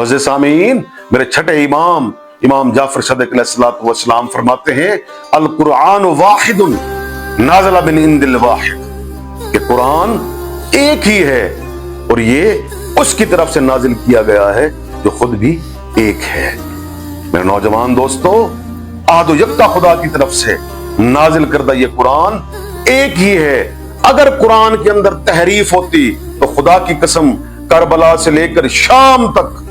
अज़ीज़ सामीन, मेरे छठे इमाम इमाम जाफर सदिक अलैहिस्सलाम फरमाते हैं, अल कुरान वाहिदुन नाज़ला मिन इंदिल वाहिद, कि कुरान एक ही है और ये उसकी तरफ से नाजिल किया गया है जो खुद भी एक है। मेरे नौजवान दोस्तों, आहद यकता खुदा की तरफ से नाजिल करदा ये कुरान एक ही है। अगर कुरान के अंदर तहरीफ होती तो खुदा की कसम करबला से लेकर शाम तक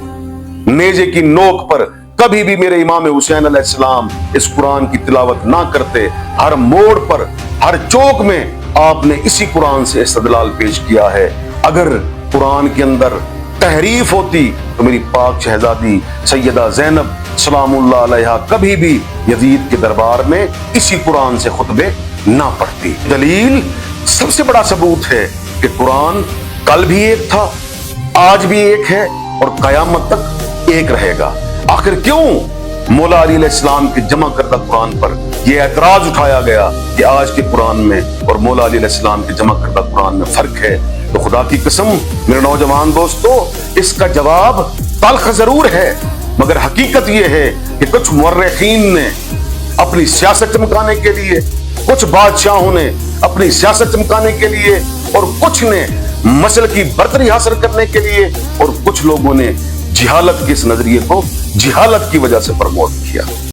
नेजे की नोक पर कभी भी मेरे इमाम हुसैन अलैहिस्सलाम इस कुरान की तिलावत ना करते। हर मोड़ पर, हर चौक में आपने इसी कुरान से इस्तदलाल पेश किया है। अगर कुरान के अंदर तहरीफ होती तो मेरी पाक शहजादी सैयदा ज़ैनब सलामुल्लाह अलैहा कभी भी यजीद के दरबार में इसी कुरान से खुतबे ना पढ़ती। दलील, सबसे बड़ा सबूत है कि कुरान कल भी एक था, आज भी एक है और कयामत तक एक रहेगा। आखिर क्यों मौला अली अलैहिस्सलाम के जमा करदा कुरान पर यह एतराज उठाया गया कि आज के कुरान में और मौला अली अलैहिस्सलाम के जमा करदा कुरान में फर्क है? तो खुदा की कसम मेरे नौजवान दोस्तों, इसका जवाब तल्ख जरूर है, मगर हकीकत यह है कि कुछ मुर्रिखीन ने अपनी सियासत चमकाने के लिए, कुछ बादशाहों ने अपनी सियासत चमकाने के लिए, और कुछ ने मसल की बर्तरी हासिल करने के लिए, और कुछ लोगों ने जिहालत के इस नजरिए को जिहालत की वजह से प्रमोट किया।